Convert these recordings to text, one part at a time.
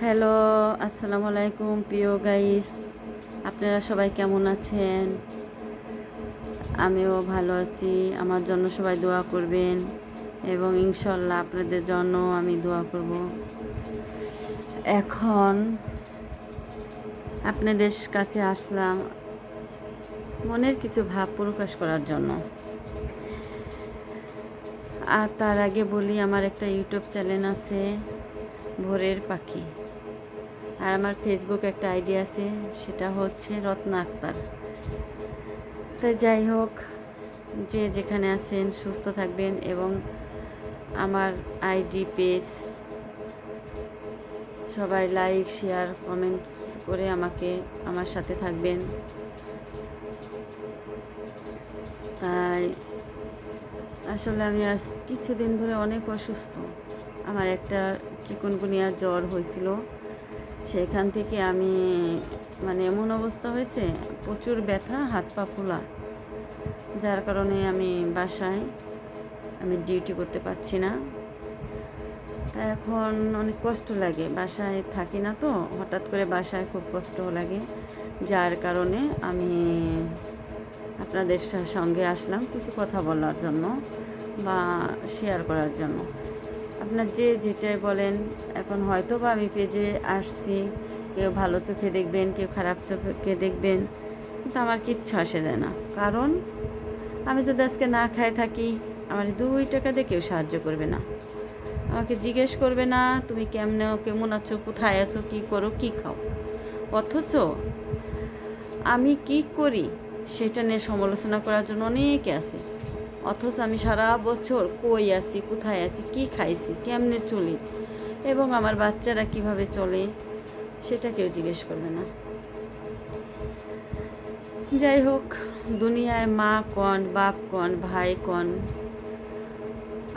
Hello, আসসালামু আলাইকুম প্রিয় গাইস। আপনারা সবাই কেমন আছেন? আমিও ভালো আছি। আমার জন্য সবাই দোয়া করবেন এবং ইনশাল্লাহ আপনাদের জন্য আমি দোয়া করব। এখন আপনাদের কাছে আসলাম মনের কিছু ভাব প্রকাশ করার জন্য। আর তার আগে বলি, আমার একটা ইউটিউব চ্যানেল আছে, ভোরের পাখি। আর আমার ফেসবুক একটা আইডি আছে, সেটা হচ্ছে রত্না আক্তার। তাই যাই হোক, যে যেখানে আছেন সুস্থ থাকবেন এবং আমার আইডি পেজ সবাই লাইক শেয়ার কমেন্টস করে আমার সাথে থাকবেন। তাই আসলে আমি আজ কিছুদিন ধরে অনেক অসুস্থ। আমার একটা চিকুনগুনিয়া জ্বর হয়েছিল, সেখান থেকে আমি এমন অবস্থা হয়েছে, প্রচুর ব্যথা, হাত পা ফোলা, যার কারণে আমি ডিউটি করতে পারছি না। তা এখন অনেক কষ্ট লাগে, বাসায় থাকি না তো, হঠাৎ করে বাসায় খুব কষ্ট লাগে, যার কারণে আমি আপনাদের সঙ্গে আসলাম কিছু কথা বলার জন্য বা শেয়ার করার জন্য। আপনার যে যেটাই বলেন, এখন হয়তো বা আমি পেজে আসছি, কেউ ভালো চোখে দেখবেন, কেউ খারাপ চোখে দেখবেন, কিন্তু আমার কিচ্ছু আসে যায় না। কারণ আমি যদি আজকে না খায় থাকি, আমার 2 টাকা দিয়ে কেউ সাহায্য করবে না, আমাকে জিজ্ঞেস করবে না তুমি কেমন আছো, কোথায় আছো, কী করো, কী খাও। অথচ আমি কি করি সেটা নিয়ে সমালোচনা করার জন্য অনেকে আছে। অথচ আমি সারা বছর কই আছি, কোথায় আছি, কি খাইছি, কেমনে চলি এবং আমার বাচ্চারা কিভাবে চলে সেটা কেউ জিজ্ঞেস করবে না। যাই হোক, দুনিয়ায় মা কন, বাপ কন, ভাই কন,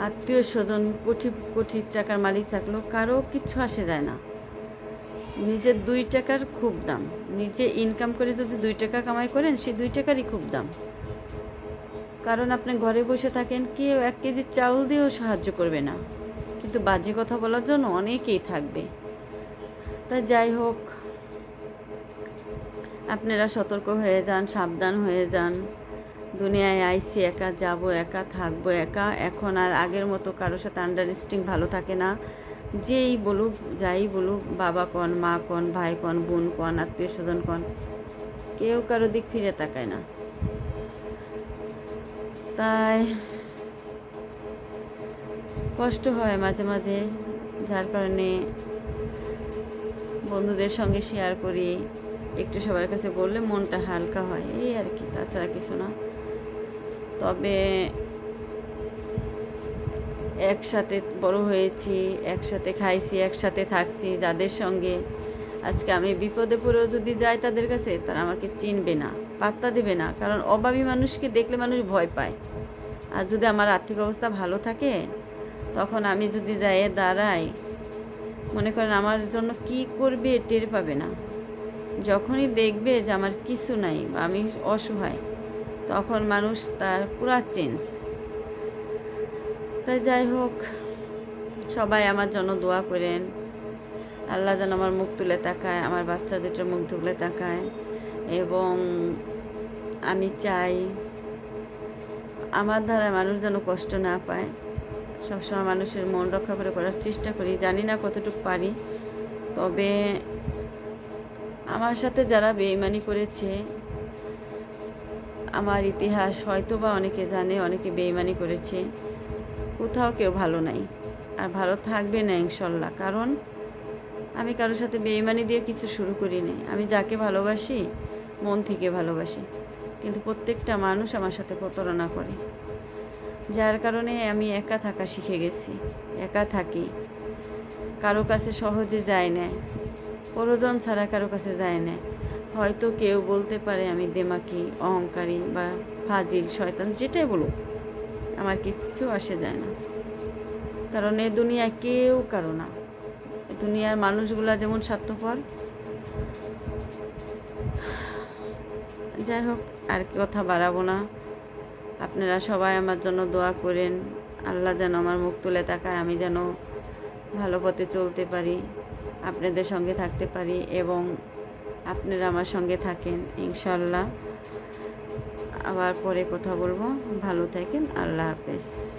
আত্মীয় স্বজন কোটি কোটি টাকার মালিক থাকলেও কারো কিচ্ছু আসে যায় না। নিজের 2 টাকার খুব দাম। নিজে ইনকাম করে যদি 2 টাকা কামাই করেন, সেই 2 টাকারই খুব দাম। কারণ আপনি ঘরে বসে থাকেন, কেউ 1 কেজি চাউল দিয়েও সাহায্য করবে না, কিন্তু বাজে কথা বলার জন্য অনেকেই থাকবে। তাই যাই হোক, আপনারা সতর্ক হয়ে যান, সাবধান হয়ে যান। দুনিয়ায় আইসি একা, যাব একা, থাকবো একা। এখন আর আগের মতো কারোর সাথে আন্ডারস্ট্যান্ডিং ভালো থাকে না। যেই বলুক, যাই বলুক, বাবা কন, মা কন, ভাই কন, বোন কন, আত্মীয় স্বজন কন, কেউ কারো দিক ফিরে তাকায় না। তাই কষ্ট হয় মাঝে মাঝে, যার কারণে বন্ধুদের সঙ্গে শেয়ার করি, একটু সবার কাছে বললে মনটা হালকা হয়, এই আর কি, তাছাড়া কিছু না। তবে একসাথে বড় হয়েছি, একসাথে খাইছি, একসাথে থাকছি, যাদের সঙ্গে আজকে আমি বিপদে পড়েও যদি যাই তাদের কাছে, তারা আমাকে চিনবে না, পাত্তা দেবে না। কারণ অভাবী মানুষকে দেখলে মানুষ ভয় পায়। আর যদি আমার আর্থিক অবস্থা ভালো থাকে, তখন আমি যদি যাই দাঁড়াই, মনে করেন আমার জন্য কি করবে টের পাবে না। যখনই দেখবে যে আমার কিছু নাই বা আমি অসহায়, তখন মানুষ তার পুরা চেঞ্জ। তাই যাই হোক, সবাই আমার জন্য দোয়া করেন, আল্লাহ যেন আমার মুখ তুলে তাকায়, আমার বাচ্চা দুটোর মুখ তুলে তাকায়। এবং আমি চাই আমার দ্বারা মানুষ যেন কষ্ট না পায়। সবসময় মানুষের মন রক্ষা করার চেষ্টা করি, জানি না কতটুকু পারি। তবে আমার সাথে যারা বেইমানি করেছে, আমার ইতিহাস হয়তো বা অনেকে জানে, অনেকে বেইমানি করেছে, কোথাও কেউ ভালো নাই আর ভালো থাকবে না ইনশাল্লাহ। কারণ আমি কারোর সাথে বেইমানি দিয়ে কিছু শুরু করিনি। আমি যাকে ভালোবাসি মন থেকে ভালোবাসি, কিন্তু প্রত্যেকটা মানুষ আমার সাথে প্রতারণা করে, যার কারণে আমি একা থাকা শিখে গেছি। একা থাকি, কারো কাছে সহজে যায় না, প্রয়োজন ছাড়া কারো কাছে যায় না। হয়তো কেউ বলতে পারে আমি দেমাকি, অহংকারী বা ফাজিল, শয়তান, যেটাই বলুক, আমার কিচ্ছু আসে যায় না। কারণ এ দুনিয়ায় কেউ কারো না। দুনিয়ার মানুষগুলা যেমন স্বার্থপর। যাই হোক, আর কথা বাড়াবো না। আপনারা সবাই আমার জন্য দোয়া করেন, আল্লাহ যেন আমার মুখ তুলে তাকায়, আমি যেন ভালো পথে চলতে পারি। আপনাদের সঙ্গে থাকতে পারি এবং আপনারা আমার সঙ্গে থাকেন। ইনশাল্লাহ আবার পরে কথা বলবো। ভালো থাকেন। আল্লাহ হাফেজ।